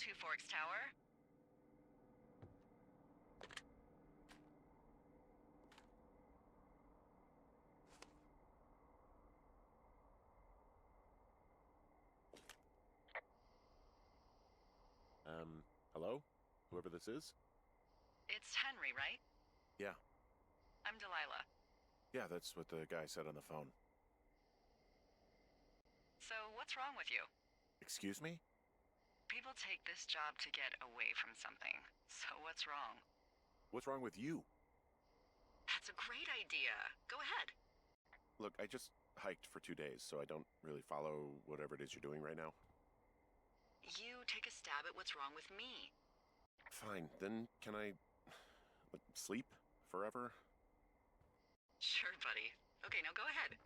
Two Forks Tower. Hello? Whoever this is? It's Henry, right? Yeah. I'm Delilah. Yeah, that's what the guy said on the phone. So, what's wrong with you? Excuse me? People take this job to get away from something. So, what's wrong? What's wrong with you? That's a great idea. Go ahead. Look, I just hiked for 2 days, so I don't really follow whatever it is you're doing right now. You take a stab at what's wrong with me. Fine, then can I sleep forever? Sure, buddy. Okay, now go ahead.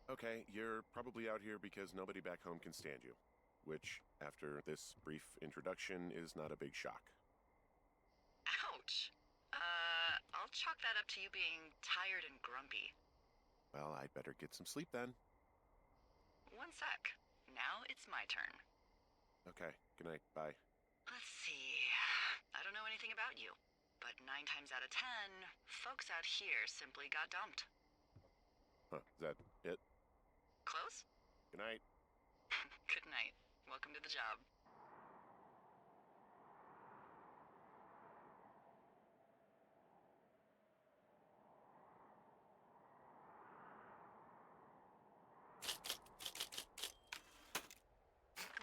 Okay, you're probably out here because nobody back home can stand you, which, after this brief introduction, is not a big shock. Ouch. I'll chalk that up to you being tired and grumpy. Well, I'd better get some sleep then. One sec. Now it's my turn. Okay, good night, bye. Let's see. I don't know anything about you, but 9 times out of 10, folks out here simply got dumped. Huh, is that it? Close? Good night. Good night. Welcome to the job.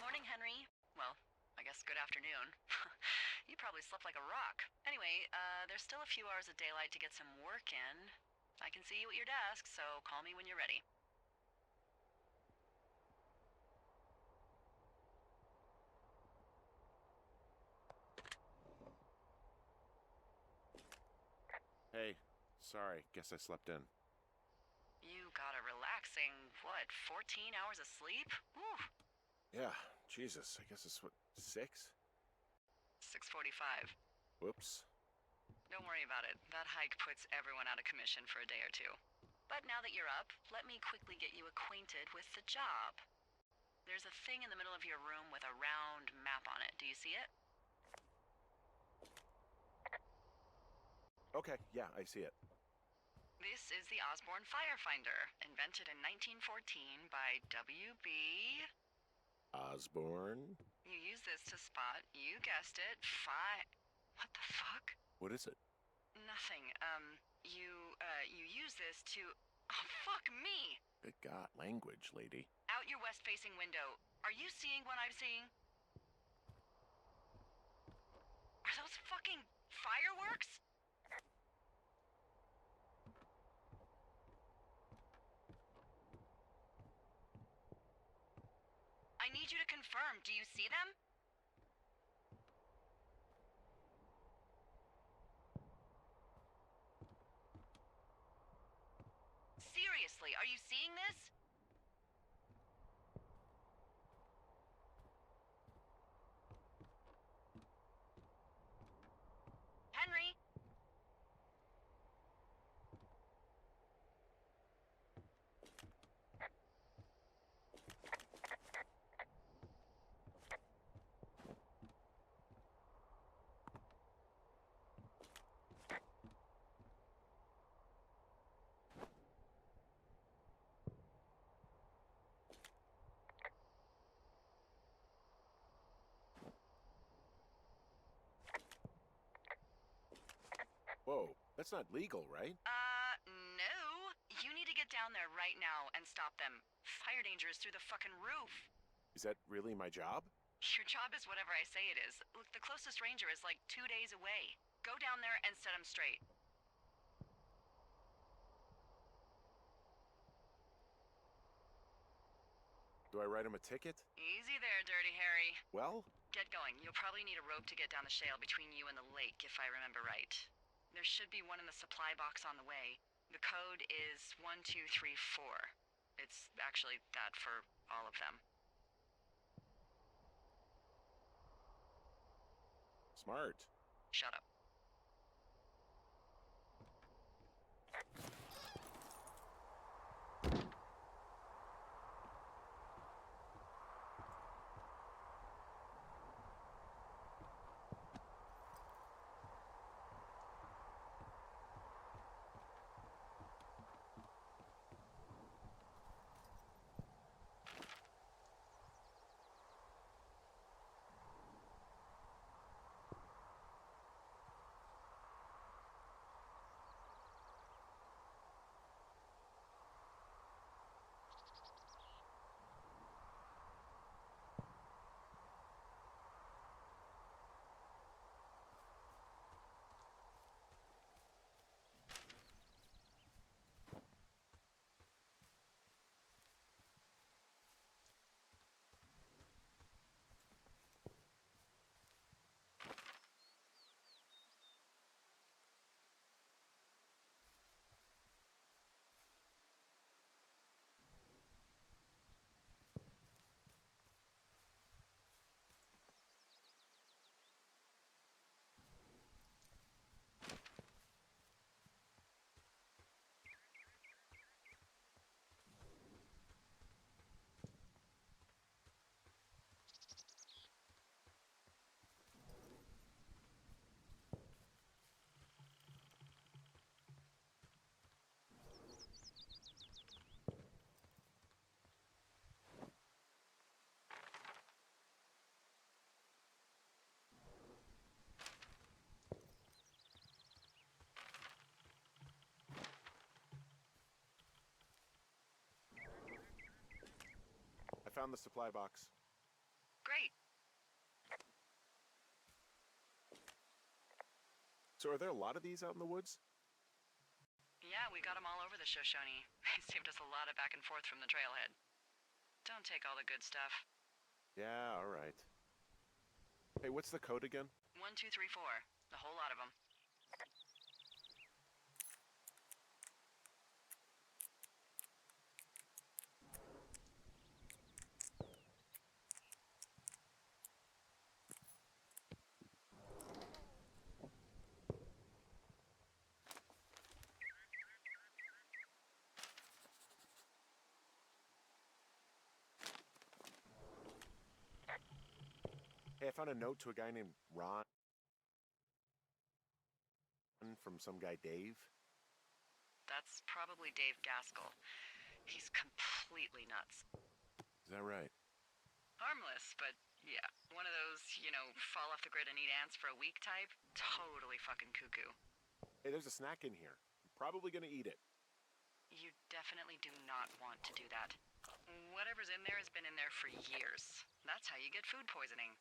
Morning, Henry. Well, I guess good afternoon. You probably slept like a rock. Anyway, there's still a few hours of daylight to get some work in. I can see you at your desk, so call me when you're ready. Hey, sorry, guess I slept in. You got a relaxing, 14 hours of sleep? Whew. Yeah, Jesus, I guess it's 6? 6:45. Whoops. Don't worry about it. That hike puts everyone out of commission for a day or two. But now that you're up, let me quickly get you acquainted with the job. There's a thing in the middle of your room with a round map on it. Do you see it? Okay, yeah, I see it. This is the Osborne Firefinder, invented in 1914 by W.B. Osborne? You use this to spot, you guessed it, What the fuck? What is it? Nothing. You use this to... Oh, fuck me! Good God, language, lady. Out your west-facing window. Are you seeing what I'm seeing? Are those fucking fireworks? I need you to confirm. Do you see them? Seriously, are you seeing this? Henry? Whoa, that's not legal, right? No. You need to get down there right now and stop them. Fire danger is through the fucking roof. Is that really my job? Your job is whatever I say it is. Look, the closest ranger is like 2 days away. Go down there and set him straight. Do I write him a ticket? Easy there, Dirty Harry. Well? Get going. You'll probably need a rope to get down the shale between you and the lake, if I remember right. There should be one in the supply box on the way. The code is 1234. It's actually that for all of them. Smart. Shut up. found the supply box. Great. So are there a lot of these out in the woods? Yeah, we got them all over the Shoshone. They saved us a lot of back and forth from the trailhead. Don't take all the good stuff. Yeah, all right. Hey, what's the code again? 1234. A whole lot of them. Hey, I found a note to a guy named Ron from some guy Dave. That's probably Dave Gaskell. He's completely nuts. Is that right? Harmless, but yeah, one of those, fall off the grid and eat ants for a week type. Totally fucking cuckoo. Hey, there's a snack in here. I'm probably gonna eat it. You definitely do not want to do that. Whatever's in there has been in there for years. That's how you get food poisoning.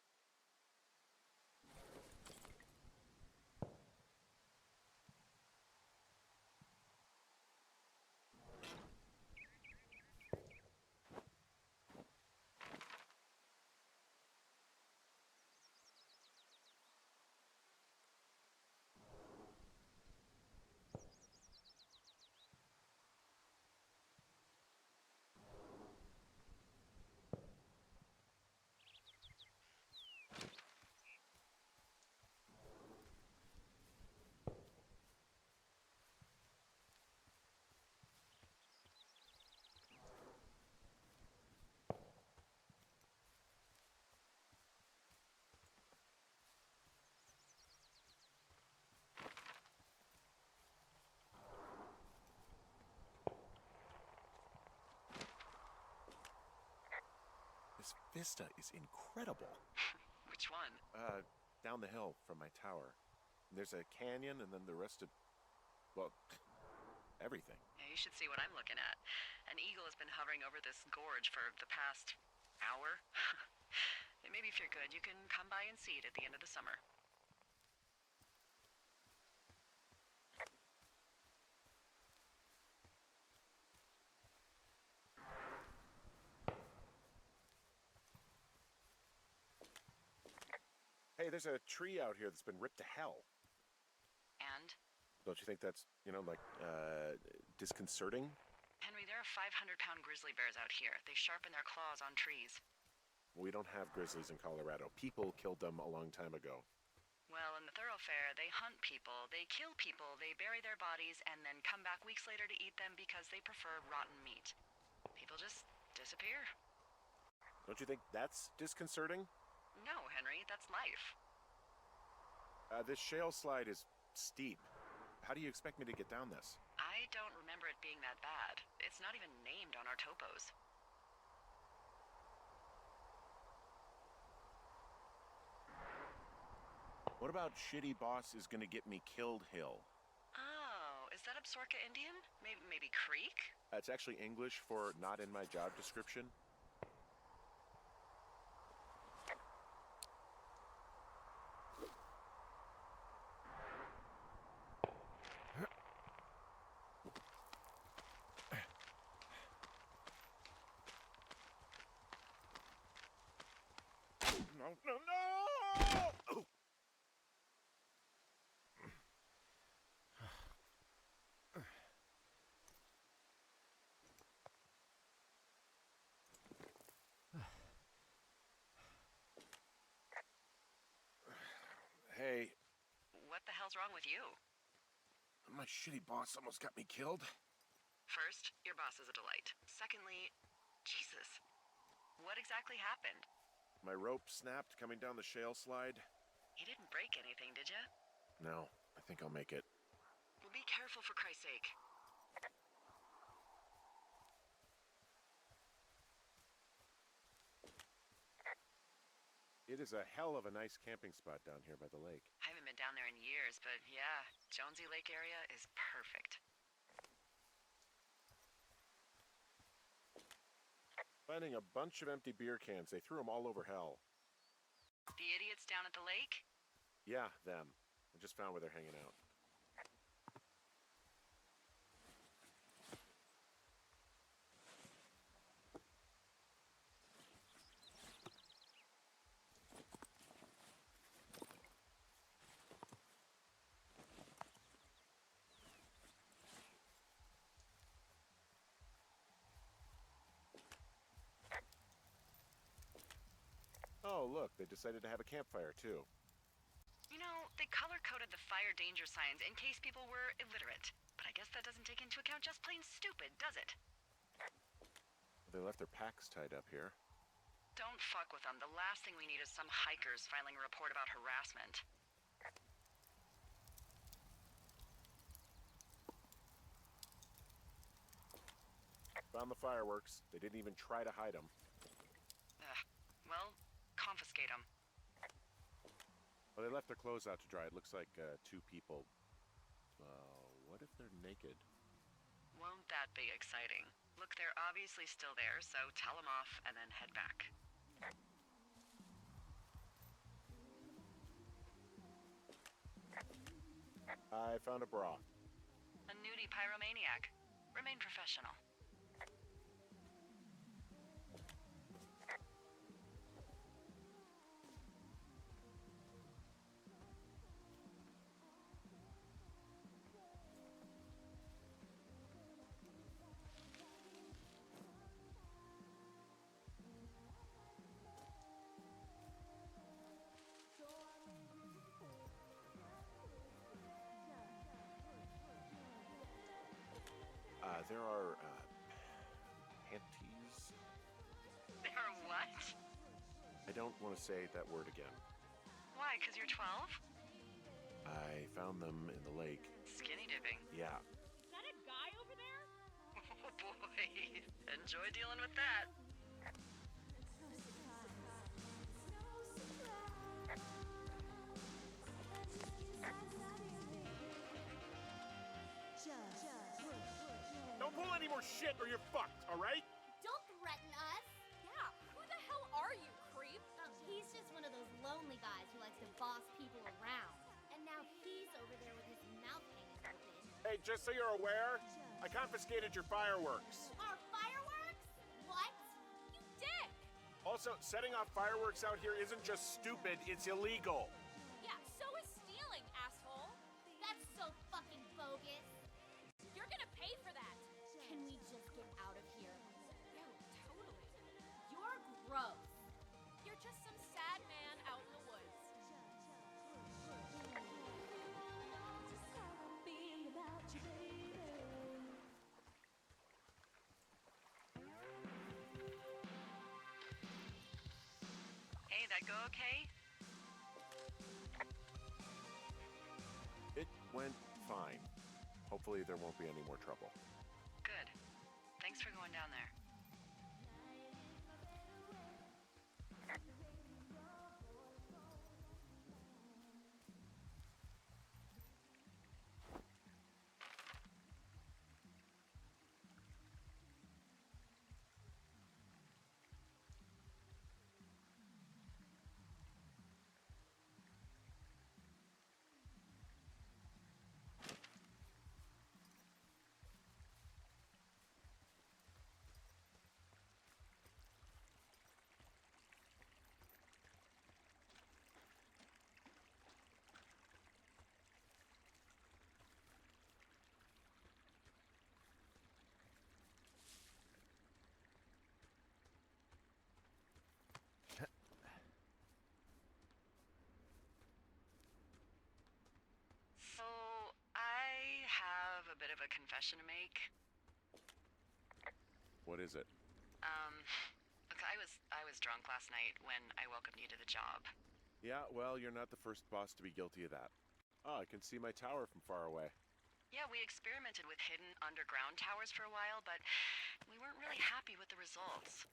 This vista is incredible. Which one? Down the hill from my tower. There's a canyon and then the rest of, well, everything. Yeah, you should see what I'm looking at. An eagle has been hovering over this gorge for the past hour. And maybe if you're good, you can come by and see it at the end of the summer. Hey, there's a tree out here that's been ripped to hell. And? Don't you think that's, disconcerting? Henry, there are 500-pound grizzly bears out here. They sharpen their claws on trees. We don't have grizzlies in Colorado. People killed them a long time ago. Well, in the thoroughfare, they hunt people, they kill people, they bury their bodies, and then come back weeks later to eat them because they prefer rotten meat. People just disappear. Don't you think that's disconcerting? No, Henry, that's life. This shale slide is steep. How do you expect me to get down this? I don't remember it being that bad. It's not even named on our topos. What about Shitty Boss is gonna get me killed hill? Oh, is that Absorka Indian? Maybe Creek? It's actually English for not in my job description. No! Hey, What the hell's wrong with you? my shitty boss almost got me killed. First, your boss is a delight. Secondly, Jesus, what exactly happened? My rope snapped coming down the shale slide. You didn't break anything, did you? No, I think I'll make it. Well, be careful for Christ's sake. It is a hell of a nice camping spot down here by the lake. I haven't been down there in years, but yeah, Jonesy Lake area is perfect. Finding a bunch of empty beer cans. They threw them all over hell. The idiots down at the lake? Yeah, them. I just found where they're hanging out. Oh, look, they decided to have a campfire, too. You know, they color-coded the fire danger signs in case people were illiterate. But I guess that doesn't take into account just plain stupid, does it? They left their packs tied up here. Don't fuck with them. The last thing we need is some hikers filing a report about harassment. Found the fireworks. They didn't even try to hide them. Ugh. Well, confiscate them. Well, they left their clothes out to dry. It looks like two people. What if they're naked? Won't that be exciting? Look, they're obviously still there, so tell them off and then head back. I found a bra. A nudie pyromaniac. Remain professional. There are, panties? They're what? I don't want to say that word again. Why, 'cause you're 12? I found them in the lake. Skinny dipping. Yeah. Is that a guy over there? Oh boy. Enjoy dealing with that. Don't pull any more shit or you're fucked, alright? Don't threaten us. Yeah, who the hell are you, creep? He's just one of those lonely guys who likes to boss people around. And now he's over there with his mouth hanging open. Hey, just so you're aware, I confiscated your fireworks. Our fireworks? What? You dick! Also, setting off fireworks out here isn't just stupid, it's illegal. Yeah, so is stealing, asshole. That's so fucking bogus. You're gonna pay for that. Can we just get out of here? Yeah, totally. You're gross. You're just some sad man out in the woods. Hey, that go okay? It went fine. Hopefully there won't be any more trouble. Good. Thanks for going down there. So, I have a bit of a confession to make. What is it? Look, I was drunk last night when I welcomed you to the job. Yeah, well, you're not the first boss to be guilty of that. Oh, I can see my tower from far away. Yeah, we experimented with hidden underground towers for a while, but we weren't really happy with the results.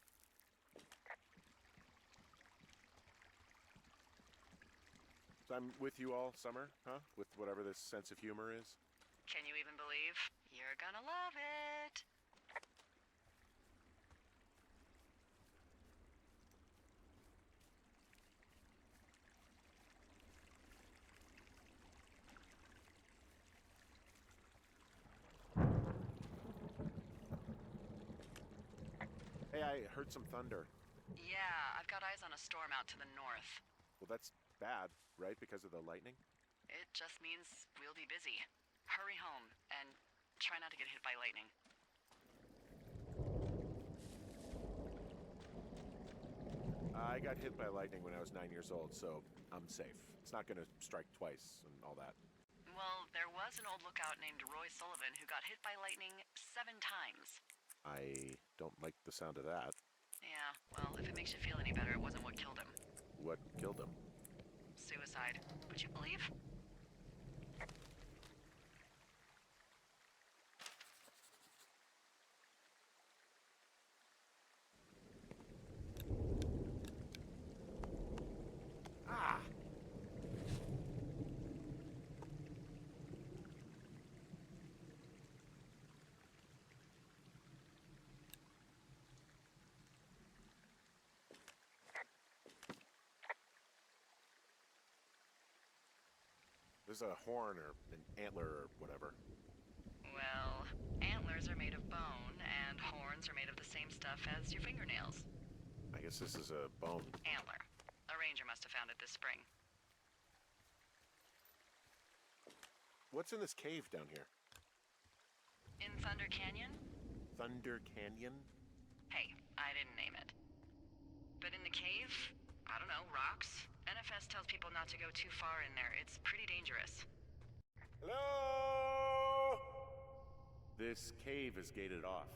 So I'm with you all summer, huh? With whatever this sense of humor is. Can you even believe? You're gonna love it. Hey, I heard some thunder. Yeah, I've got eyes on a storm out to the north. Well, that's bad, right? Because of the lightning? It just means we'll be busy. Hurry home, and try not to get hit by lightning. I got hit by lightning when I was 9 years old, so I'm safe. It's not gonna strike twice and all that. Well, there was an old lookout named Roy Sullivan who got hit by lightning 7 times. I don't like the sound of that. Yeah, well, if it makes you feel any better, it wasn't what killed him. What killed him? Suicide. Would you believe? Ah! There's a horn or an antler or whatever. Well, antlers are made of bone, and horns are made of the same stuff as your fingernails. I guess this is a bone. Antler. A ranger must have found it this spring. What's in this cave down here? In Thunder Canyon? Thunder Canyon? Hey, I didn't name it. But in the cave, I don't know, rocks? NFS tells people not to go too far in there. It's pretty dangerous. Hello? This cave is gated off.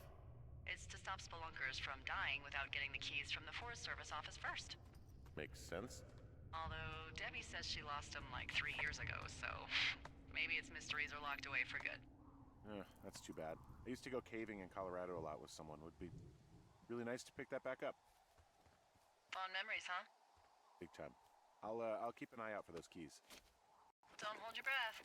It's to stop spelunkers from dying without getting the keys from the Forest Service office first. Makes sense. Although Debbie says she lost them like 3 years ago, so maybe its mysteries are locked away for good. That's too bad. I used to go caving in Colorado a lot with someone. Would be really nice to pick that back up. Fond memories, huh? Big time. I'll keep an eye out for those keys. Don't hold your breath.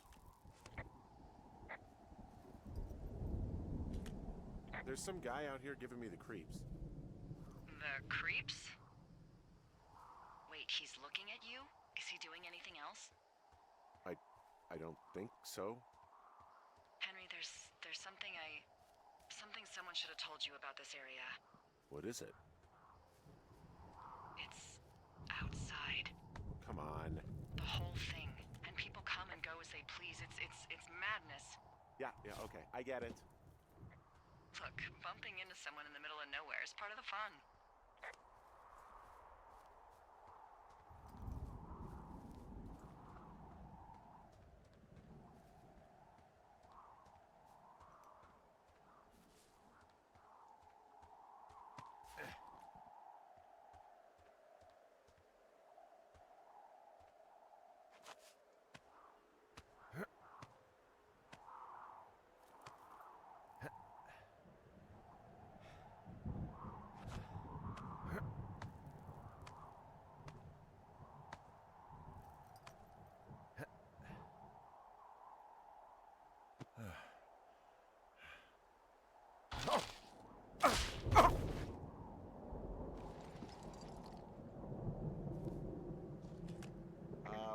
There's some guy out here giving me the creeps. The creeps? Wait, he's looking at you? Is he doing anything else? I don't think so. Henry, there's something someone should have told you about this area. What is it? It's outside. Come on. The whole thing. And people come and go as they please. It's madness. Yeah, okay. I get it. Look, bumping into someone in the middle of nowhere is part of the fun.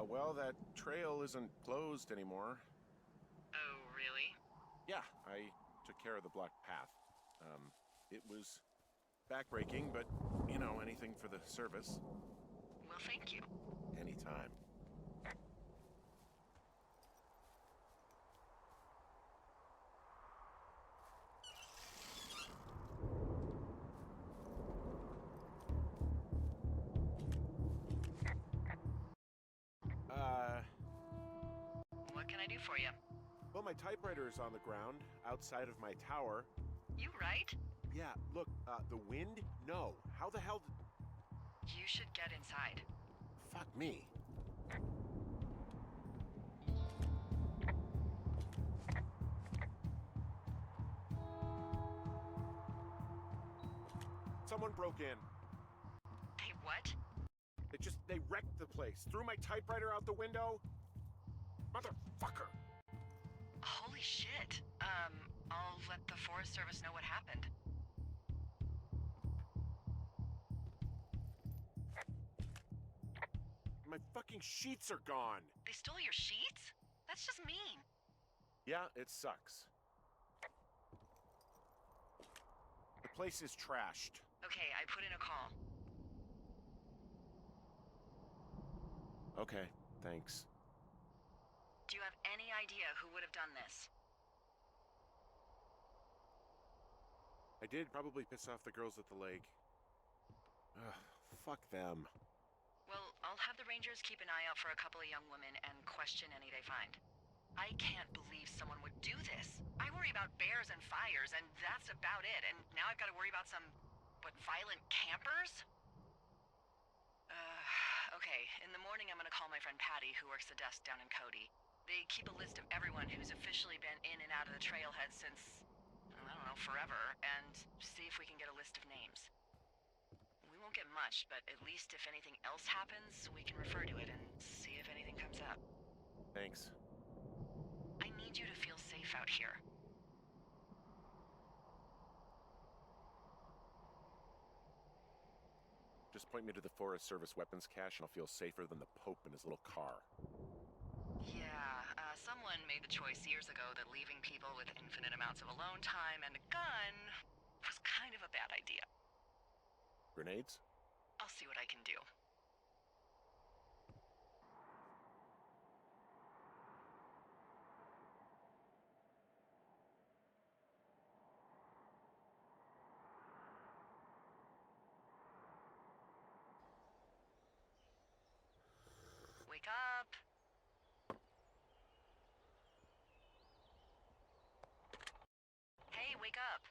Well, that trail isn't closed anymore. Oh, really? Yeah, I took care of the blocked path. It was backbreaking, but, anything for the service. Well, thank you. Anytime. What can I do for you? Well, my typewriter is on the ground outside of my tower. You right? Yeah, look, the wind? No. How the hell did... You should get inside. Fuck me. Someone broke in. Hey, what? They wrecked the place. Threw my typewriter out the window. Motherfucker. Holy shit. I'll let the Forest Service know what happened. My fucking sheets are gone. They stole your sheets? That's just mean. Yeah, it sucks. The place is trashed. Okay, I put in a call. Okay, thanks. Do you have any idea who would have done this? I did probably piss off the girls at the lake. Ugh, fuck them. Well, I'll have the Rangers keep an eye out for a couple of young women and question any they find. I can't believe someone would do this. I worry about bears and fires, and that's about it. And now I've got to worry about some, violent campers? Okay. In the morning, I'm gonna call my friend Patty, who works the desk down in Cody. They keep a list of everyone who's officially been in and out of the trailhead since, I don't know, forever, and see if we can get a list of names. We won't get much, but at least if anything else happens, we can refer to it and see if anything comes up. Thanks. I need you to feel safe out here. Just point me to the Forest Service weapons cache and I'll feel safer than the Pope in his little car. Yeah, someone made the choice years ago that leaving people with infinite amounts of alone time and a gun was kind of a bad idea. Grenades? I'll see what I can do. Wake up! Hey, wake up!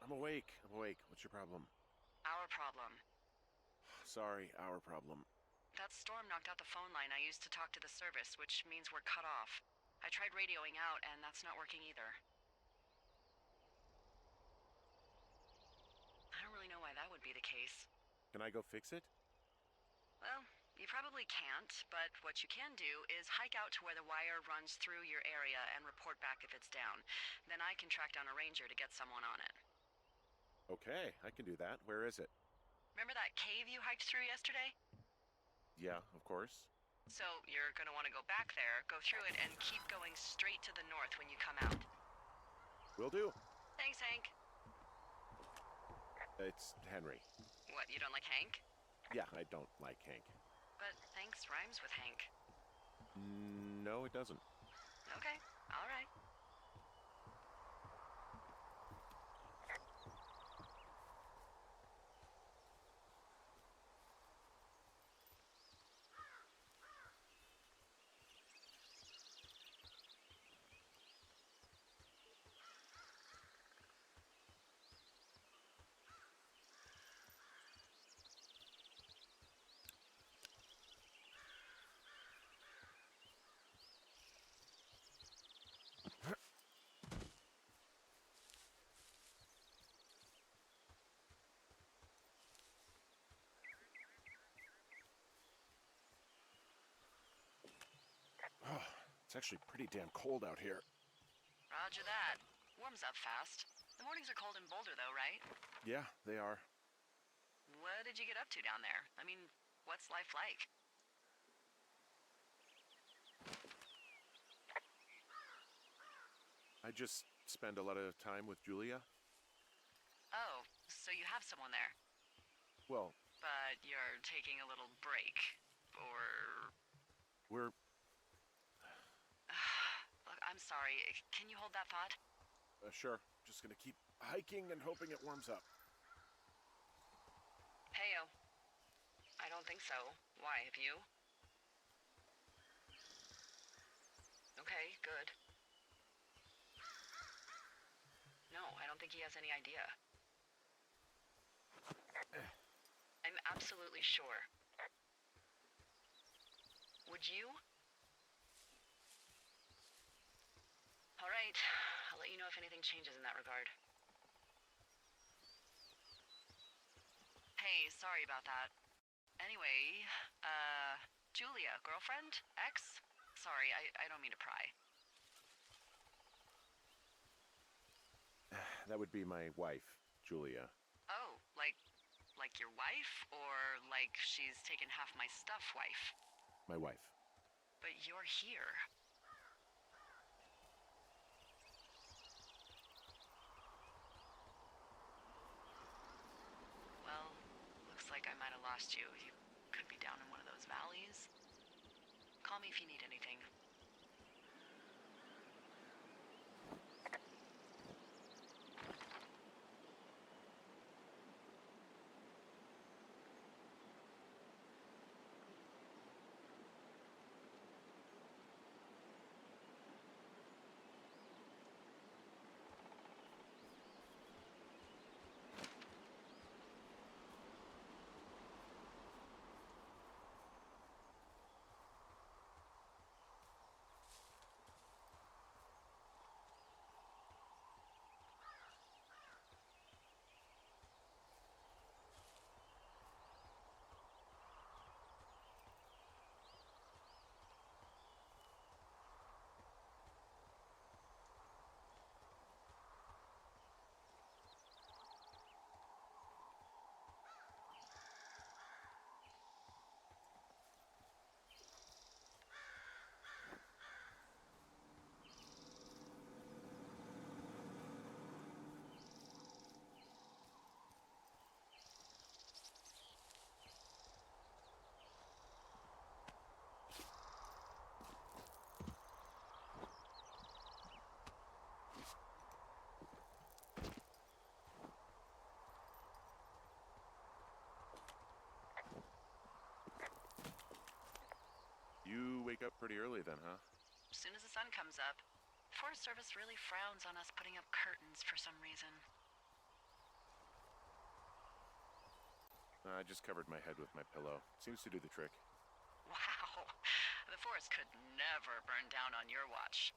I'm awake. What's your problem? Our problem. Sorry, our problem. That storm knocked out the phone line I used to talk to the service, which means we're cut off. I tried radioing out, and that's not working either. I don't really know why that would be the case. Can I go fix it? Well, you probably can't, but what you can do is hike out to where the wire runs through your area and report back if it's down. Then I can track down a ranger to get someone on it. Okay, I can do that. Where is it? Remember that cave you hiked through yesterday? Yeah, of course. So you're gonna want to go back there, go through it, and keep going straight to the north when you come out. Will do. Thanks, Hank. It's Henry. What, you don't like Hank? Yeah, I don't like Hank. But thanks rhymes with Hank. No, it doesn't. Okay, all right. Oh, it's actually pretty damn cold out here. Roger that. Warms up fast. The mornings are cold in Boulder, though, right? Yeah, they are. What did you get up to down there? I mean, what's life like? I just spend a lot of time with Julia. Oh, so you have someone there. Well, But you're taking a little break. Or... we're... Look, I'm sorry. Can you hold that thought? Sure. Just gonna keep hiking and hoping it warms up. Heyo. I don't think so. Why, have you? Okay, good. No, I don't think he has any idea. I'm absolutely sure. Would you? All right. I'll let you know if anything changes in that regard. Hey, sorry about that. Anyway, Julia, girlfriend? Ex? Sorry, I don't mean to pry. That would be my wife, Julia. Oh, like your wife? Or like she's taken half my stuff wife? My wife. But you're here. lost you. You could be down in one of those valleys. Call me if you need anything. You wake up pretty early then, huh? As soon as the sun comes up, the Forest Service really frowns on us putting up curtains for some reason. I just covered my head with my pillow. Seems to do the trick. Wow. The forest could never burn down on your watch.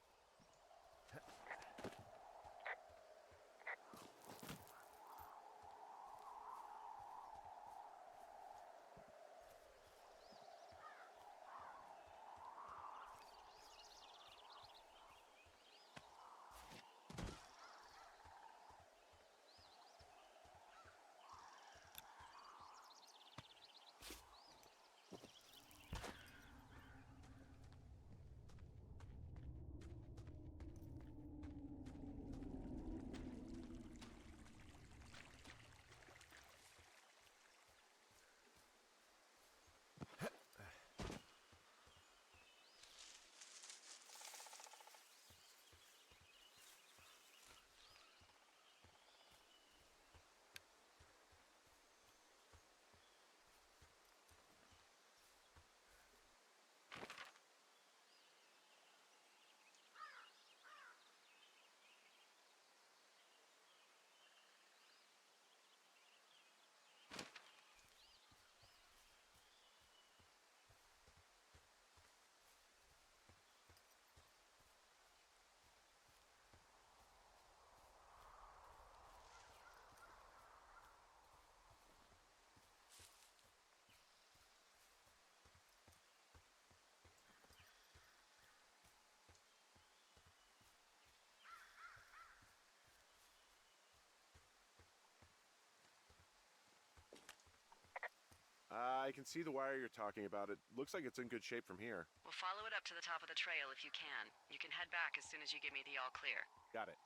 I can see the wire you're talking about. It looks like it's in good shape from here. We'll follow it up to the top of the trail if you can. You can head back as soon as you give me the all clear. Got it.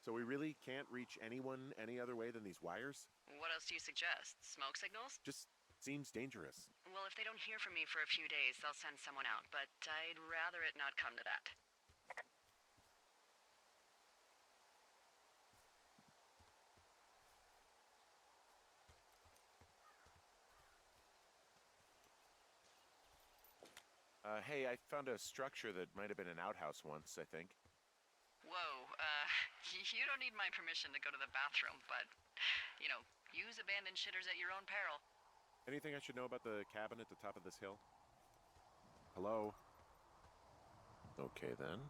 So we really can't reach anyone any other way than these wires? What else do you suggest? Smoke signals? Just seems dangerous. Well, if they don't hear from me for a few days, they'll send someone out, but I'd rather it not come to that. Hey, I found a structure that might have been an outhouse once, I think. Whoa, you don't need my permission to go to the bathroom, but, use abandoned shitters at your own peril. Anything I should know about the cabin at the top of this hill? Hello? Okay, then.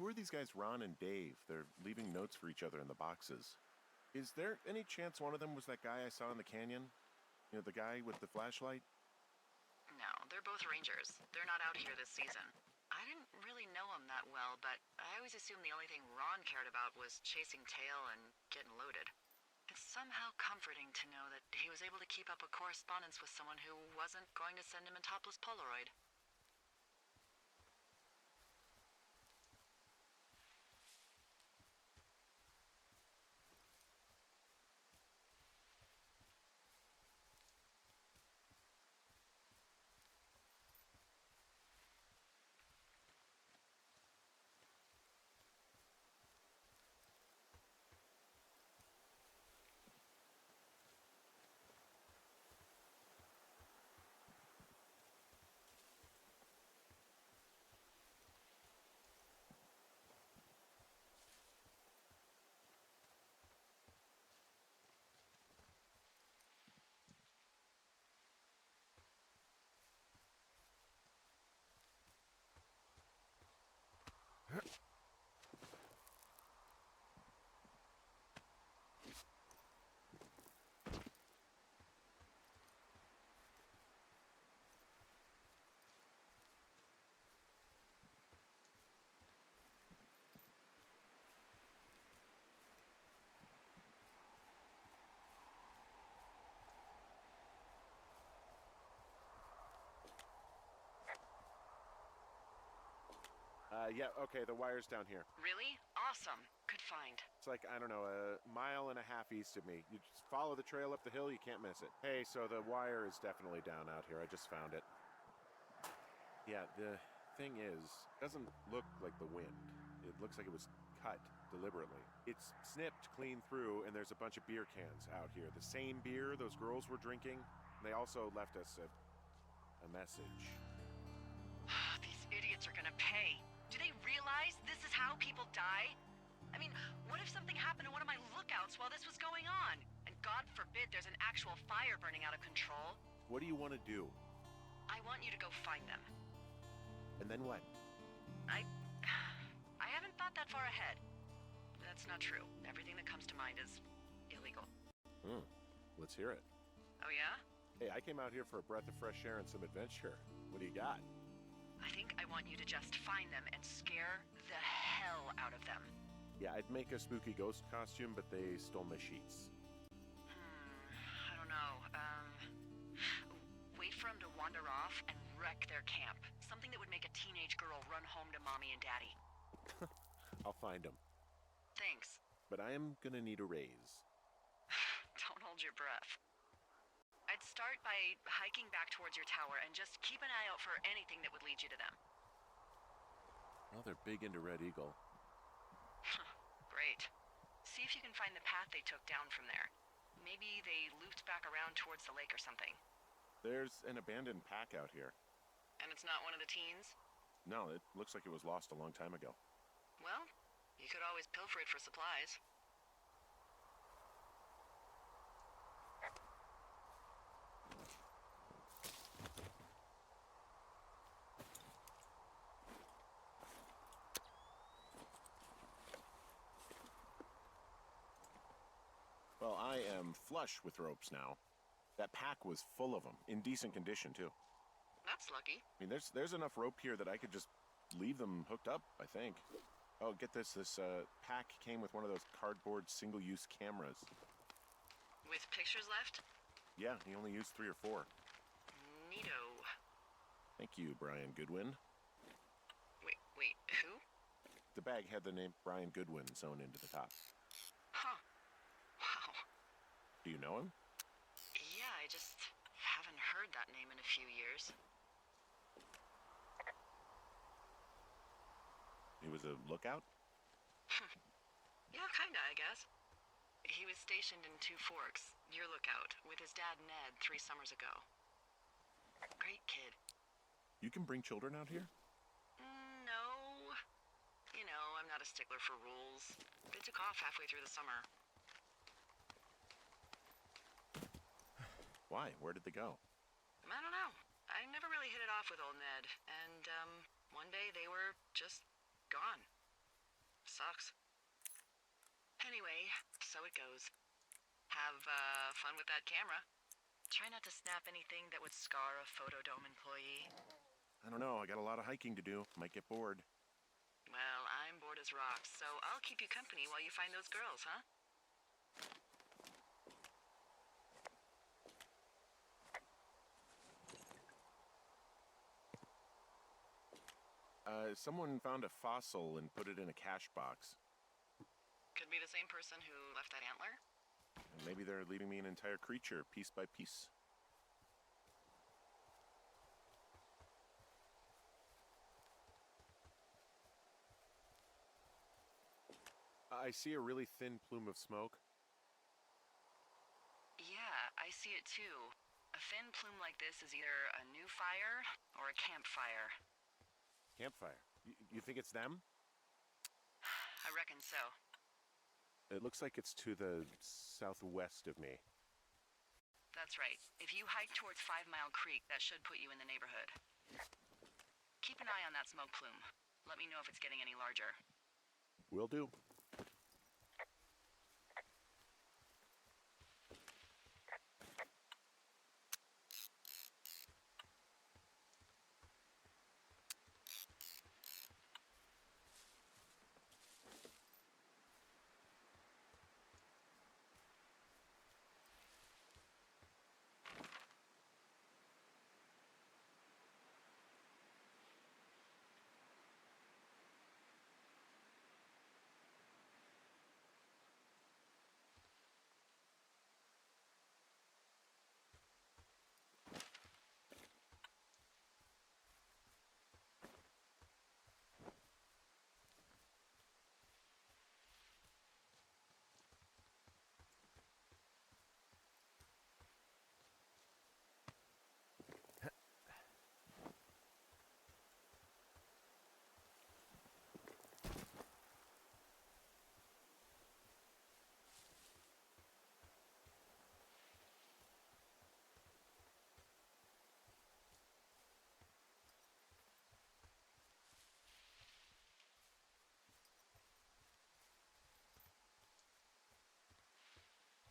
who are these guys, Ron and Dave? They're leaving notes for each other in the boxes. Is there any chance one of them was that guy I saw in the canyon? You know, the guy with the flashlight? No, they're both rangers. They're not out here this season. I didn't really know him that well, but I always assumed the only thing Ron cared about was chasing tail and getting loaded. It's somehow comforting to know that he was able to keep up a correspondence with someone who wasn't going to send him a topless Polaroid. Yeah, okay, the wire's down here. Really? Awesome. Good find. It's like, I don't know, a mile and a half east of me. You just follow the trail up the hill, you can't miss it. Hey, so the wire is definitely down out here. I just found it. Yeah, the thing is, it doesn't look like the wind. It looks like it was cut deliberately. It's snipped clean through, and there's a bunch of beer cans out here. The same beer those girls were drinking. They also left us a message. These idiots are gonna pay. Do they realize this is how people die? I mean, what if something happened to one of my lookouts while this was going on? And God forbid there's an actual fire burning out of control. What do you want to do? I want you to go find them. And then what? I haven't thought that far ahead. That's not true. Everything that comes to mind is illegal. Let's hear it. Oh yeah? Hey, I came out here for a breath of fresh air and some adventure. What do you got? I think I want you to just find them and scare the hell out of them. Yeah, I'd make a spooky ghost costume, but they stole my sheets. I don't know. Wait for them to wander off and wreck their camp. Something that would make a teenage girl run home to mommy and daddy. I'll find them. Thanks. But I am gonna need a raise. Don't hold your breath. I'd start by hiking back towards your tower and just keep an eye out for anything that would lead you to them. Well, they're big into Red Eagle. Great. See if you can find the path they took down from there. Maybe they looped back around towards the lake or something. There's an abandoned pack out here. And it's not one of the teens? No, it looks like it was lost a long time ago. Well, you could always pilfer it for supplies. Well, I am flush with ropes now. That pack was full of them, in decent condition, too. That's lucky. I mean, there's enough rope here that I could just leave them hooked up, I think. Oh, get this. This pack came with one of those cardboard single-use cameras. With pictures left? Yeah, he only used 3 or 4. Neato. Thank you, Brian Goodwin. Wait, who? The bag had the name Brian Goodwin sewn into the top. Huh. Wow. Do you know him? Yeah, I just haven't heard that name in a few years. He was a lookout? Yeah, kinda, I guess. He was stationed in Two Forks, your lookout, with his dad Ned 3 summers ago. Great kid. You can bring children out here? No. You know, I'm not a stickler for rules. They took off halfway through the summer. Why? Where did they go? I don't know. I never really hit it off with old Ned, and one day they were just gone. Sucks. Anyway, so it goes. Have, fun with that camera. Try not to snap anything that would scar a Photodome employee. I don't know, I got a lot of hiking to do. Might get bored. Well, I'm bored as rocks, so I'll keep you company while you find those girls, huh? Someone found a fossil and put it in a cache box. Could be the same person who left that antler. And maybe they're leaving me an entire creature, piece by piece. I see a really thin plume of smoke. Yeah, I see it too. A thin plume like this is either a new fire or a campfire. Campfire. You think it's them? I reckon so. It looks like it's to the southwest of me. That's right. If you hike towards 5 Mile Creek, that should put you in the neighborhood. Keep an eye on that smoke plume. Let me know if it's getting any larger. Will do.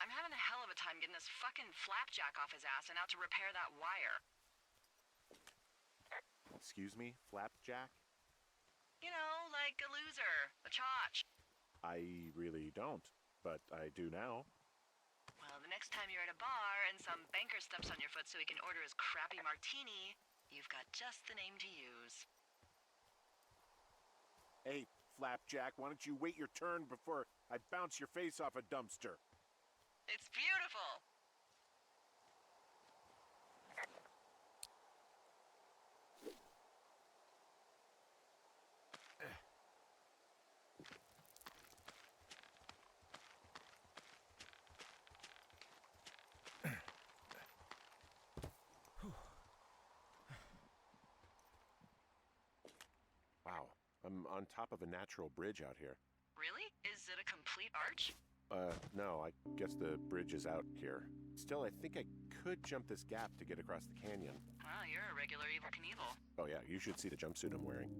I'm having a hell of a time getting this fucking flapjack off his ass and out to repair that wire. Excuse me? Flapjack? You know, like a loser, a chotch. I really don't, but I do now. Well, the next time you're at a bar and some banker steps on your foot so he can order his crappy martini, you've got just the name to use. Hey, Flapjack, why don't you wait your turn before I bounce your face off a dumpster? It's beautiful. Wow, I'm on top of a natural bridge out here. Really? Is it a complete arch? No, I guess the bridge is out here. Still, I think I could jump this gap to get across the canyon. Wow, you're a regular Evel Knievel. Oh yeah, you should see the jumpsuit I'm wearing.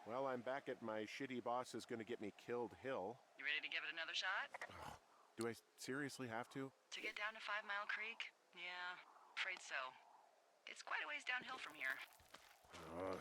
Well, I'm back at my shitty boss is gonna get me killed hill. You ready to give it another shot? Do I seriously have to? To get down to 5 Mile Creek? Yeah, afraid so. It's quite a ways downhill from here. Ugh.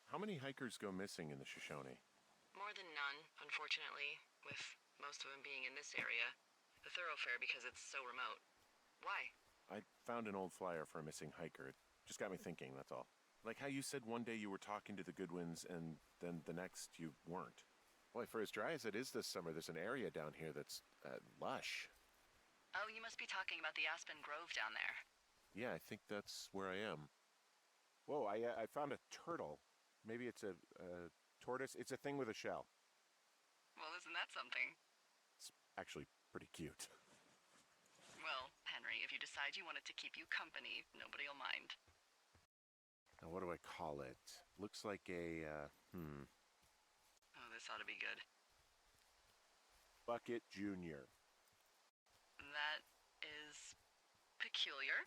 How many hikers go missing in the Shoshone? More than none, unfortunately, with most of them being in this area. The thoroughfare because it's so remote. Why? I found an old flyer for a missing hiker. It just got me thinking, that's all. Like how you said one day you were talking to the Goodwins and then the next you weren't. Boy, for as dry as it is this summer, there's an area down here that's lush. Oh, you must be talking about the Aspen Grove down there. Yeah, I think that's where I am. Whoa, I found a turtle. Maybe it's a tortoise. It's a thing with a shell. Well, isn't that something? It's actually pretty cute. Well, Henry, if you decide you want it to keep you company, nobody'll mind. Now, what do I call it? Looks like a, Oh, this ought to be good. Bucket Junior. That is peculiar.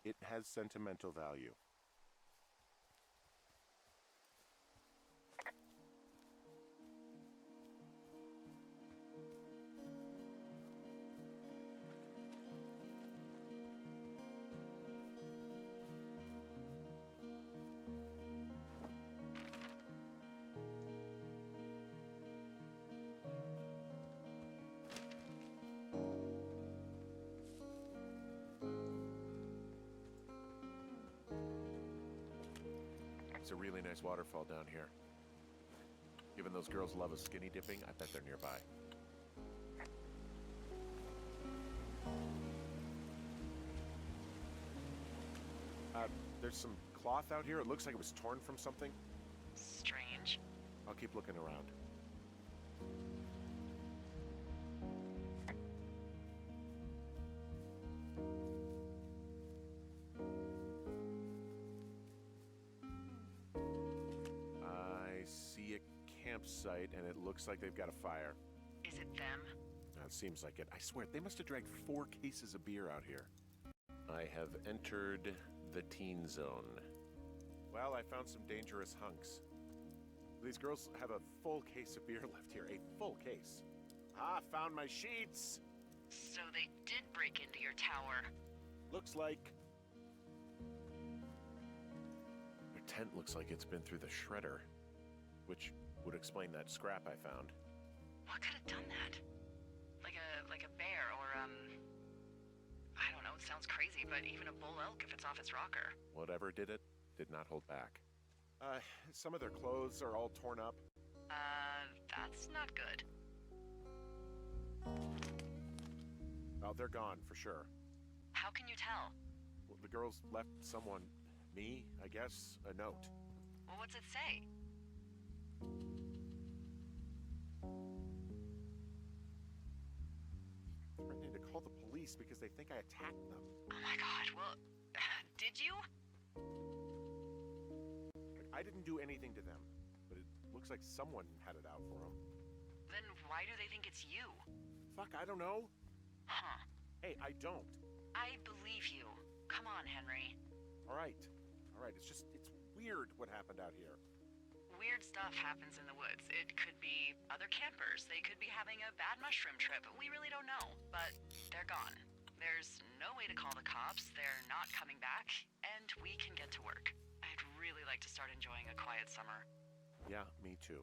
It has sentimental value. It's a really nice waterfall down here. Given those girls love a skinny dipping, I bet they're nearby. There's some cloth out here. It looks like it was torn from something. Strange. I'll keep looking around. I see a campsite, and it looks like they've got a fire. Is it them? It seems like it. I swear, they must have dragged 4 cases of beer out here. I have entered the teen zone. Well, I found some dangerous hunks. These girls have a full case of beer left here. A full case. Ah, found my sheets! So they did break into your tower. Looks like... Their tent looks like it's been through the shredder, which would explain that scrap I found. What could have done that? Like a bear or, I don't know, it sounds crazy, but even a bull elk if it's off its rocker. Whatever did it, did not hold back. Some of their clothes are all torn up. That's not good. Oh, they're gone, for sure. How can you tell? Well, the girls left someone, me, I guess. guess a note. Well, what's it say? Threatening to call the police because they think I attacked them. Oh my god, well, did you? I didn't do anything to them, but it looks like someone had it out for them. Then why do they think it's you? Fuck, I don't know. Huh. Hey, I don't. I believe you. Come on, Henry. All right, it's weird what happened out here. Weird stuff happens in the woods. It could be other campers. They could be having a bad mushroom trip. We really don't know. But they're gone. There's no way to call the cops. They're not coming back. And we can get to work. I'd really like to start enjoying a quiet summer. Yeah, me too.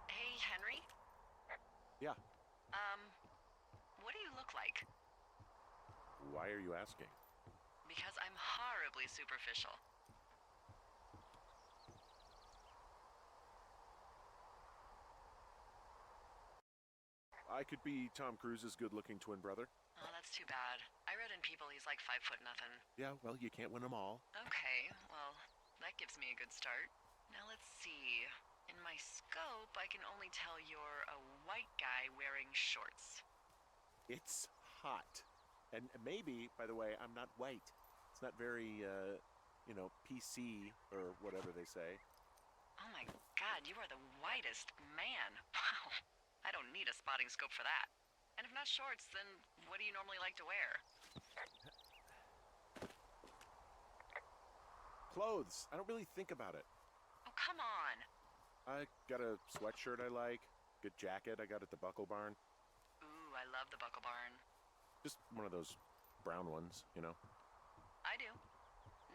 Hey, Henry? Yeah, What do you look like? why are you asking? Because I'm horribly superficial. I could be Tom Cruise's good-looking twin brother. Oh, that's too bad. I read in People he's like 5 foot nothing. Yeah, well, you can't win them all. Okay, well, that gives me a good start. Now let's see. In my scope, I can only tell you're a white guy wearing shorts. It's hot. And maybe, by the way, I'm not white. It's not very, PC or whatever they say. Oh my god, you are the whitest man. Wow. I don't need a spotting scope for that. And if not shorts, then what do you normally like to wear? Clothes. I don't really think about it. Oh, come on. I got a sweatshirt I like. Good jacket I got at the Buckle Barn. Ooh, I love the Buckle Barn. Just one of those brown ones, you know? I do.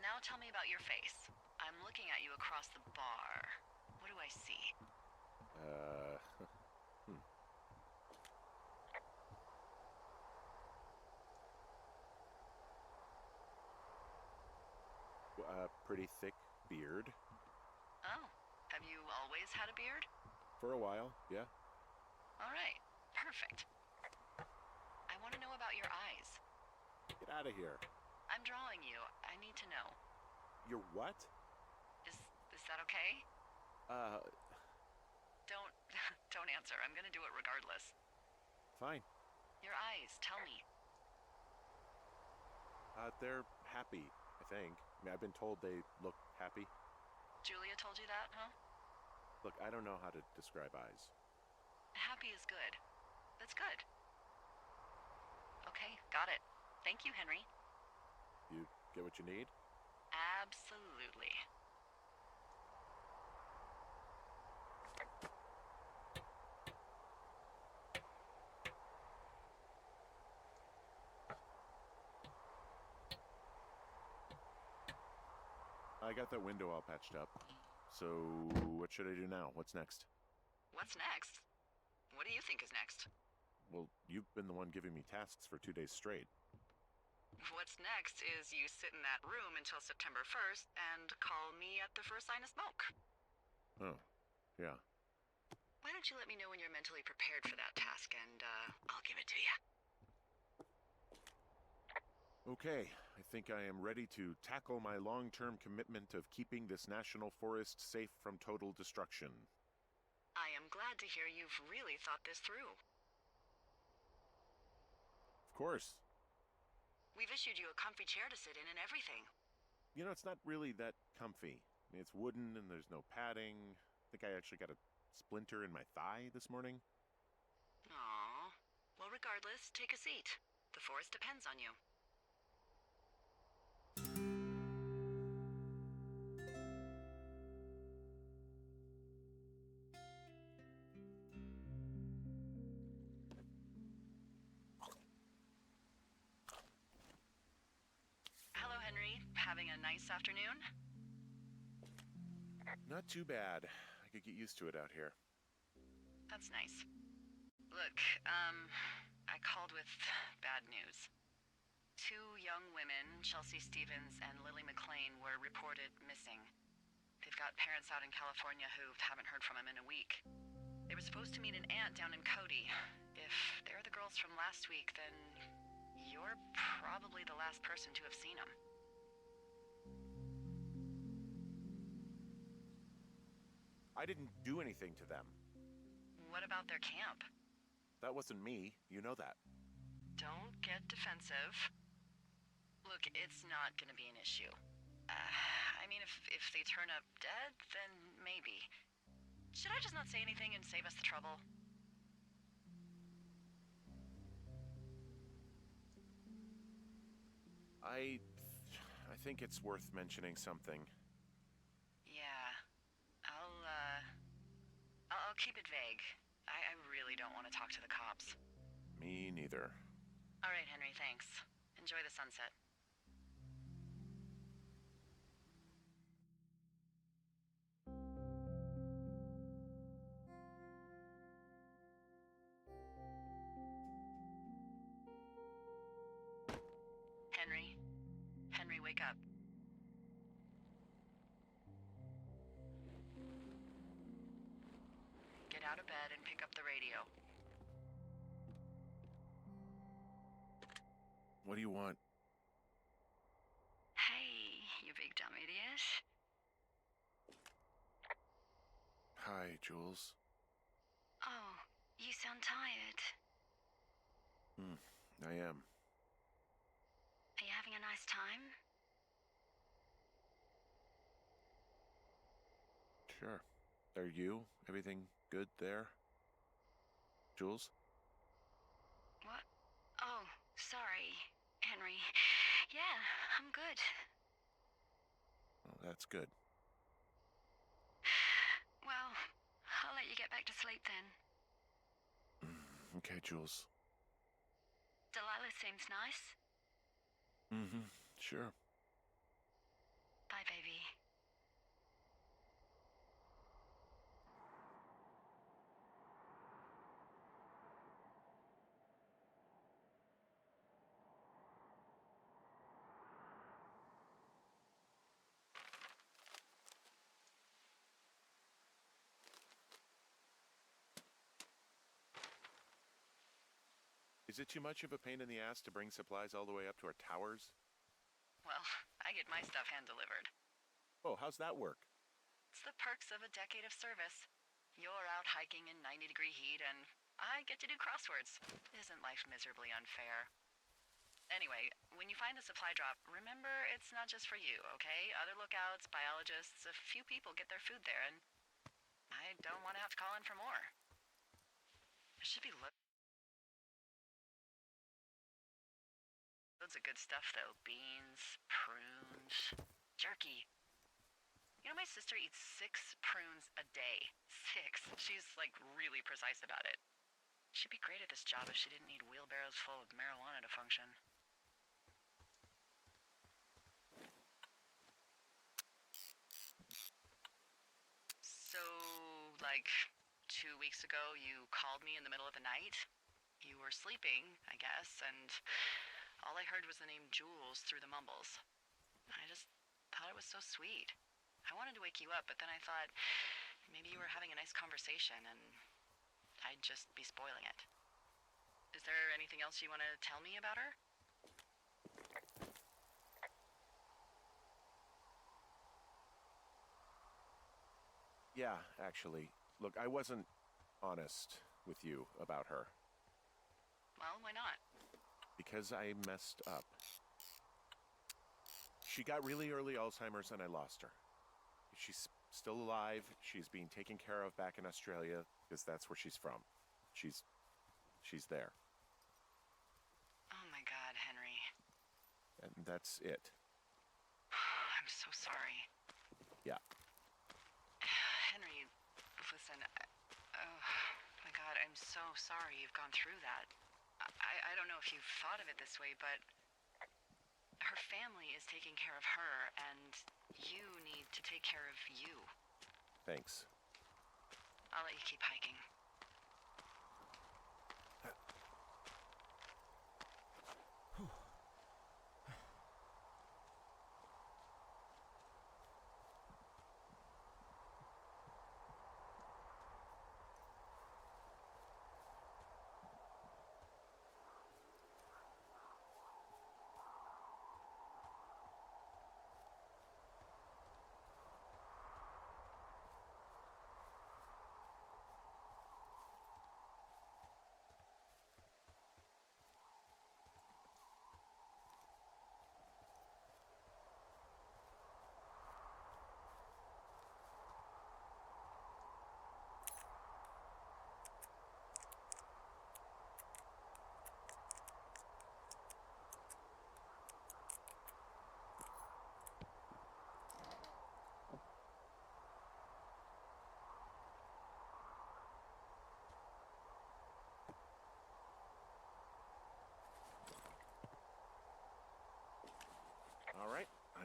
Now tell me about your face. I'm looking at you across the bar. What do I see? Pretty thick beard. Oh, have you always had a beard? For a while, yeah. All right, perfect. I want to know about your eyes. Get out of here. I'm drawing you. I need to know. You're what? Is that okay? Don't don't answer. I'm gonna do it regardless. Fine. Your eyes, tell me. They're happy, I think. I mean, I've been told they look happy. Julia told you that, huh? Look, I don't know how to describe eyes. Happy is good. That's good. Okay, got it. Thank you, Henry. You get what you need? Absolutely. I got that window all patched up. So, what should I do now? What's next? What's next? What do you think is next? Well, you've been the one giving me tasks for 2 days straight. What's next is you sit in that room until September 1st and call me at the first sign of smoke. Oh, yeah. Why don't you let me know when you're mentally prepared for that task and I'll give it to you. Okay, I think I am ready to tackle my long-term commitment of keeping this national forest safe from total destruction. I am glad to hear you've really thought this through. Of course. We've issued you a comfy chair to sit in and everything. You know, it's not really that comfy. I mean, it's wooden and there's no padding. I think I actually got a splinter in my thigh this morning. Aww. Well, regardless, take a seat. The forest depends on you. Hello, Henry. Having a nice afternoon? Not too bad. I could get used to it out here. That's nice. Look, I called with bad news. Two young women, Chelsea Stevens and Lily McLean, were reported missing. They've got parents out in California who haven't heard from them in a week. They were supposed to meet an aunt down in Cody. If they're the girls from last week, then you're probably the last person to have seen them. I didn't do anything to them. What about their camp? That wasn't me. You know that. Don't get defensive. Look, it's not gonna be an issue. I mean, if they turn up dead, then maybe. Should I just not say anything and save us the trouble? I think it's worth mentioning something. Yeah. I'll keep it vague. I really don't want to talk to the cops. Me neither. All right, Henry, thanks. Enjoy the sunset. Henry? Henry, wake up. Get out of bed and pick up the radio. What do you want? Hey, you big dumb idiot. Hi, Jules. Oh, you sound tired. I am. Are you having a nice time? Sure. Are you? Everything good there? Jules? What? Oh, sorry, Henry. Yeah, I'm good. Oh, that's good. Well, I'll let you get back to sleep then. Okay, Jules. Delilah seems nice. Sure. Bye, baby. Is it too much of a pain in the ass to bring supplies all the way up to our towers? Well, I get my stuff hand-delivered. Oh, how's that work? It's the perks of a decade of service. You're out hiking in 90-degree heat, and I get to do crosswords. Isn't life miserably unfair? Anyway, when you find the supply drop, remember it's not just for you, okay? Other lookouts, biologists, a few people get their food there, and I don't want to have to call in for more. There should be loads of good stuff, though. Beans, prunes, jerky. You know, my sister eats 6 prunes a day. 6. She's, like, really precise about it. She'd be great at this job if she didn't need wheelbarrows full of marijuana to function. So, like, 2 weeks ago, you called me in the middle of the night? You were sleeping, I guess, and all I heard was the name Jules through the mumbles. I just thought it was so sweet. I wanted to wake you up, but then I thought maybe you were having a nice conversation and I'd just be spoiling it. Is there anything else you want to tell me about her? Yeah, actually. Look, I wasn't honest with you about her. Well, why not? Because I messed up. She got really early Alzheimer's and I lost her. She's still alive. She's being taken care of back in Australia because that's where she's from. She's there. Oh my God, Henry. And that's it. I'm so sorry. Yeah. Henry, listen, oh my God, I'm so sorry you've gone through that. I don't know if you've thought of it this way, but her family is taking care of her, and you need to take care of you. Thanks. I'll let you keep hiking.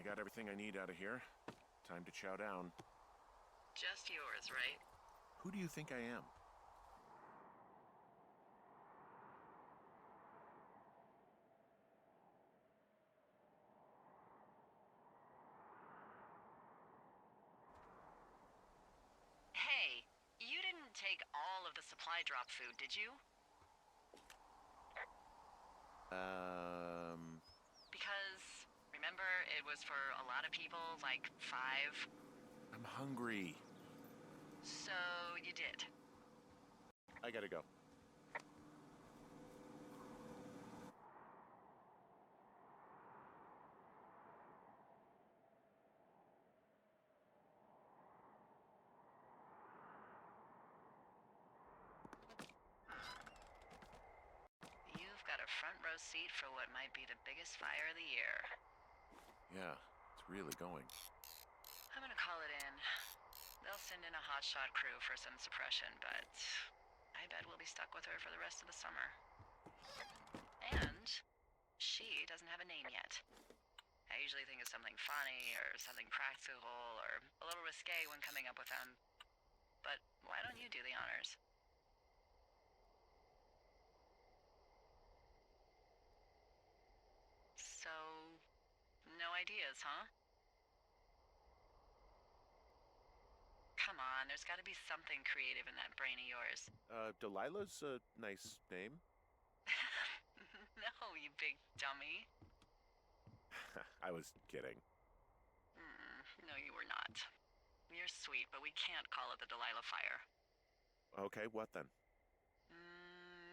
got everything I need out of here. Time to chow down. Just yours, right? Who do you think I am? Hey, you didn't take all of the supply drop food, did you? Because, remember, it was for a lot of people, like 5. I'm hungry. So you did. I gotta go. You've got a front row seat for what might be the biggest fire of the year. Yeah, it's really going. I'm gonna call it in. They'll send in a hotshot crew for some suppression, but I bet we'll be stuck with her for the rest of the summer. And she doesn't have a name yet. I usually think of something funny or something practical or a little risque when coming up with them. But why don't you do the honors? So, no ideas, huh? Come on, there's gotta be something creative in that brain of yours. Delilah's a nice name. No, you big dummy. I was kidding. No, you were not. You're sweet, but we can't call it the Delilah Fire. Okay, what then?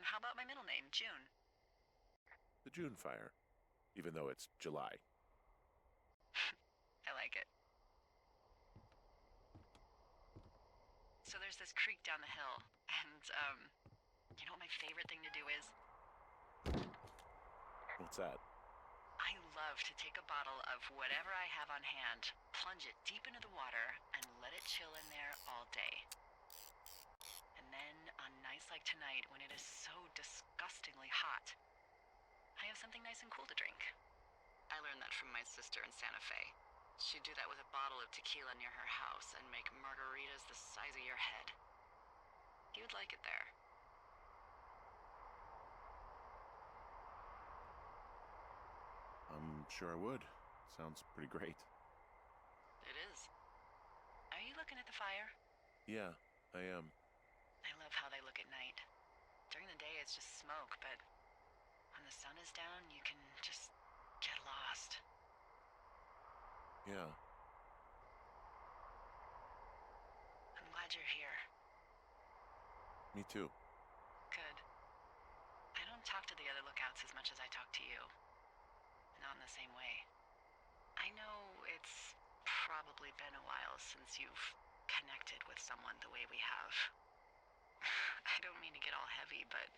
How about my middle name, June? The June fire. Even though it's July. I like it. So there's this creek down the hill, and, you know what my favorite thing to do is? What's that? I love to take a bottle of whatever I have on hand, plunge it deep into the water, and let it chill in there all day. And then, on nights like tonight, when it is so disgustingly hot, I have something nice and cool to drink. I learned that from my sister in Santa Fe. She'd do that with a bottle of tequila near her house and make margaritas the size of your head. You would like it there. I'm sure I would. Sounds pretty great. It is. Are you looking at the fire? Yeah, I am. I love how they look at night. During the day, it's just smoke, but when the sun is down, you can just get lost. Yeah. I'm glad you're here. Me too. Good. I don't talk to the other lookouts as much as I talk to you. Not in the same way. I know it's probably been a while since you've connected with someone the way we have. I don't mean to get all heavy, but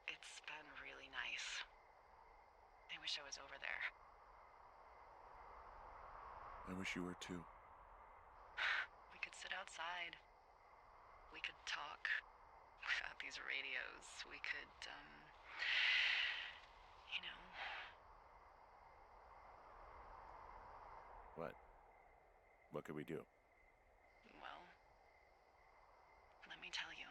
it's been really nice. I wish I was over there. I wish you were too. We could sit outside. We could talk without these radios. We could, you know. What? What could we do? Well, let me tell you.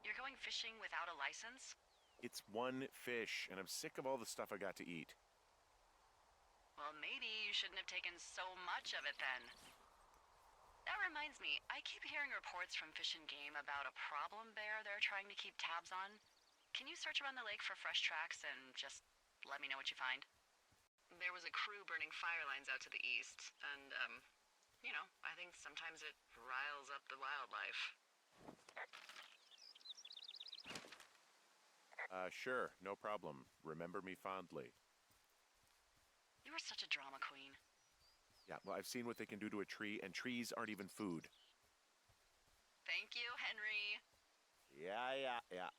You're going fishing without a license? It's one fish, and I'm sick of all the stuff I got to eat. Well, maybe you shouldn't have taken so much of it then. That reminds me, I keep hearing reports from Fish and Game about a problem bear they're trying to keep tabs on. Can you search around the lake for fresh tracks and just let me know what you find? There was a crew burning fire lines out to the east, and, you know, I think sometimes it riles up the wildlife. Sure, no problem. Remember me fondly. You are such a drama queen. Yeah, well, I've seen what they can do to a tree, and trees aren't even food. Thank you, Henry. Yeah.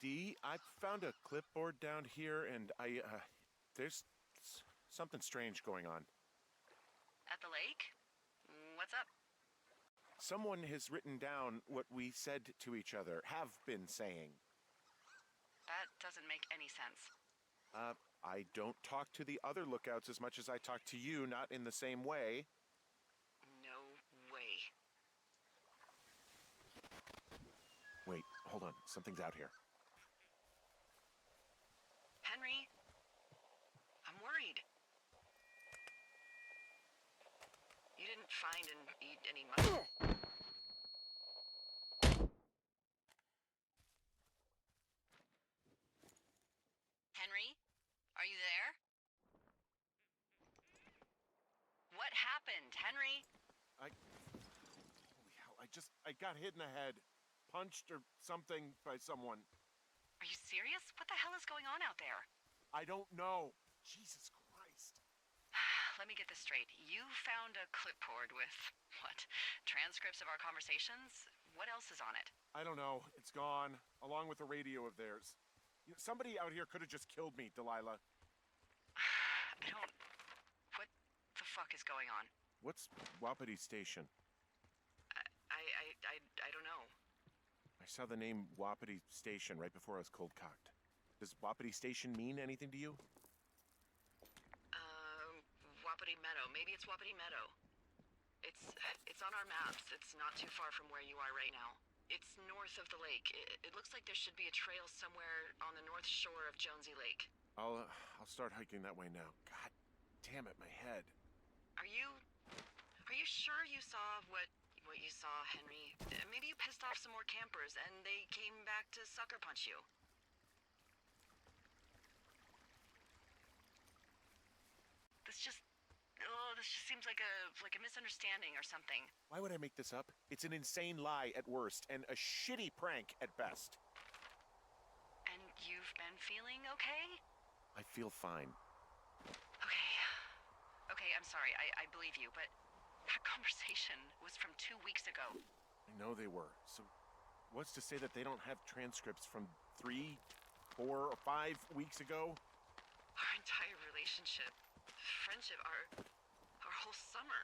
Dee, I found a clipboard down here, and there's something strange going on. At the lake? What's up? Someone has written down what we said to each other, have been saying. That doesn't make any sense. I don't talk to the other lookouts as much as I talk to you, not in the same way. No way. Wait, hold on. Something's out here. Henry? I'm worried. You didn't find and eat any muscle? Henry? Are you there? What happened, Henry? Holy hell, I got hit in the head. Punched or something by someone. Are you serious? What the hell is going on out there? I don't know. Jesus Christ. Let me get this straight. You found a clipboard with, what, transcripts of our conversations? What else is on it? I don't know. It's gone, along with a radio of theirs. Somebody out here could have just killed me, Delilah. I don't... What the fuck is going on? What's Wapiti Station? I don't know. I saw the name Wapiti Station right before I was cold-cocked. Does Wapiti Station mean anything to you? Wapiti Meadow. Maybe it's Wapiti Meadow. It's on our maps. It's not too far from where you are right now. It's north of the lake. It looks like there should be a trail somewhere on the north shore of Jonesy Lake. I'll start hiking that way now. God damn it, my head. Are you sure you saw what you saw, Henry? Maybe you pissed off some more campers and they came back to sucker punch you. This just seems like a misunderstanding or something. Why would I make this up? It's an insane lie at worst, and a shitty prank at best. And you've been feeling okay? I feel fine. Okay, I'm sorry, I believe you, but that conversation was from 2 weeks ago. I know they were. So what's to say that they don't have transcripts from 3, 4, or 5 weeks ago? Our entire relationship, friendship, our whole summer.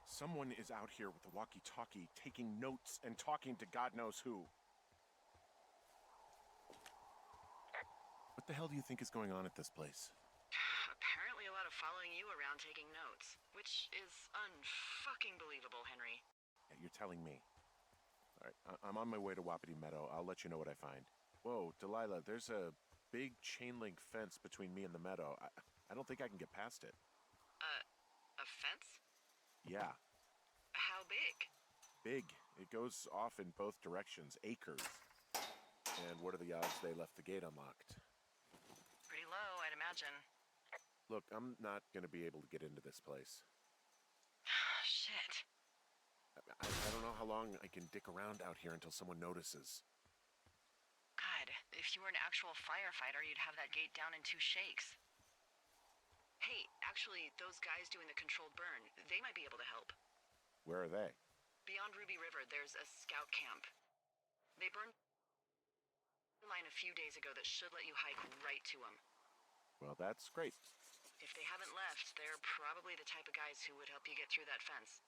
Someone is out here with a walkie-talkie, taking notes and talking to God knows who. What the hell do you think is going on at this place? Apparently a lot of following you around taking notes, which is unfucking believable, Henry. Yeah, you're telling me. All right, I'm on my way to Wapiti Meadow. I'll let you know what I find. Whoa, Delilah, there's a big chain link fence between me and the meadow. I don't think I can get past it. A fence? Yeah, How big? big. It goes off in both directions, acres. And what are the odds they left the gate unlocked? Pretty low, I'd imagine. Look, I'm not going to be able to get into this place. Shit. I don't know how long I can dick around out here until someone notices. God, if you were an actual firefighter, you'd have that gate down in 2 shakes. Hey, actually, those guys doing the controlled burn, they might be able to help. Where are they? Beyond Ruby River, there's a scout camp. They burned a line a few days ago that should let you hike right to them. Well, that's great. If they haven't left, they're probably the type of guys who would help you get through that fence.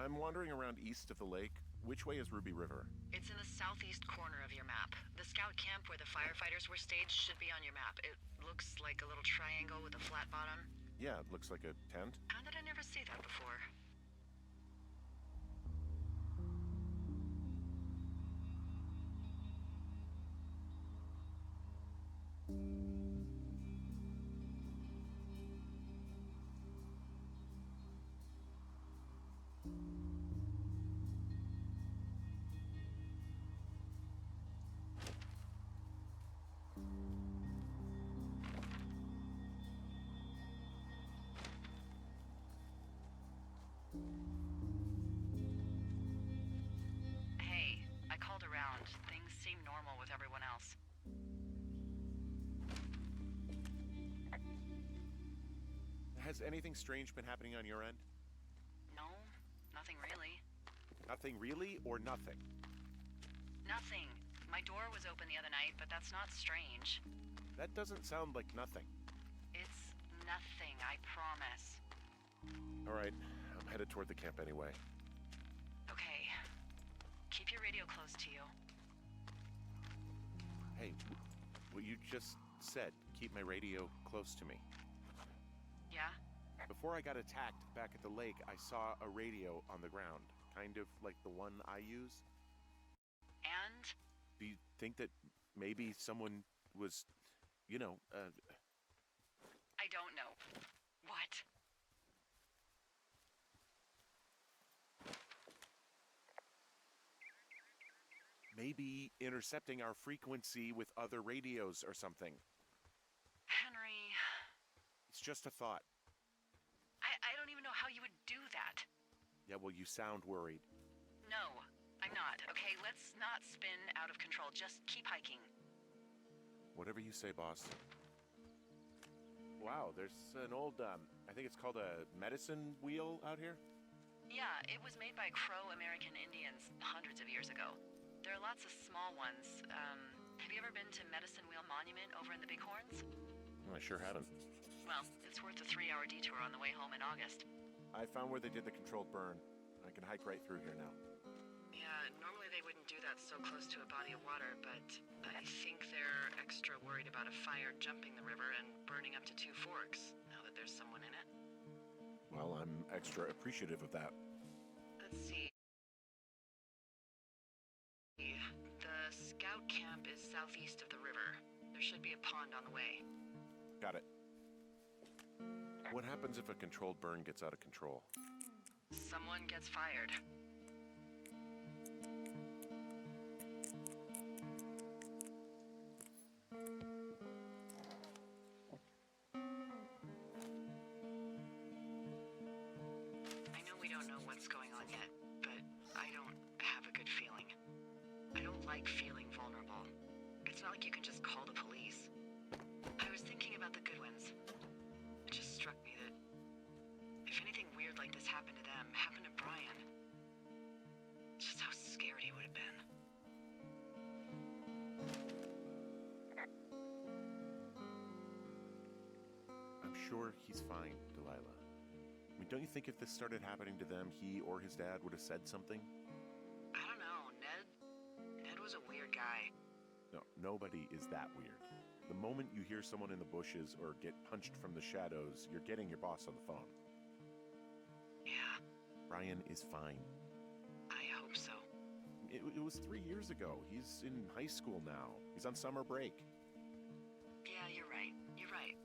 I'm wandering around east of the lake. Which way is Ruby River? It's in the southeast corner of your map. The scout camp where the firefighters were staged should be on your map. It looks like a little triangle with a flat bottom. Yeah, it looks like a tent. How did I never see that before? Hey, I called around. Things seem normal with everyone else. Has anything strange been happening on your end? No, nothing really. Nothing really, or nothing? Nothing. My door was open the other night, but that's not strange. That doesn't sound like nothing. It's nothing, I promise. All right, I'm headed toward the camp anyway. Okay. Keep your radio close to you. Hey, what you just said, keep my radio close to me. Yeah? Before I got attacked back at the lake, I saw a radio on the ground, kind of like the one I use. And? Do you think that maybe someone was, I don't know. What? maybe intercepting our frequency with other radios or something? Henry, It's just a thought. I don't even know how you would do that. Yeah, well, you sound worried. No, I'm not. Okay, let's not spin out of control. Just keep hiking. Whatever you say, boss. Wow, there's an old, I think it's called a medicine wheel out here. Yeah, it was made by Crow American Indians hundreds of years ago. There are lots of small ones. Have you ever been to Medicine Wheel Monument over in the Bighorns? I sure haven't. Well, it's worth a 3-hour detour on the way home in August. I found where they did the controlled burn. I can hike right through here now. Yeah, normally they wouldn't do that so close to a body of water, but I think they're extra worried about a fire jumping the river and burning up to 2 forks, now that there's someone in it. Well, I'm extra appreciative of that. Let's see. The scout camp is southeast of the river. There should be a pond on the way. Got it. What happens if a controlled burn gets out of control? Someone gets fired. I know we don't know what's going on yet, but I don't have a good feeling. I don't like feeling vulnerable. It's not like you can just call the police. I was thinking about the Goodwins. It just struck me that if anything weird like this happened to them, happened to Brian, just how scared he would have been. I'm sure he's fine, Delilah. I mean, don't you think if this started happening to them, he or his dad would have said something? I don't know, Ned was a weird guy. No, nobody is that weird. The moment you hear someone in the bushes or get punched from the shadows, you're getting your boss on the phone. Yeah, Brian is fine. I hope so. It was 3 years ago. He's in high school now. He's on summer break. Yeah, you're right. You're right.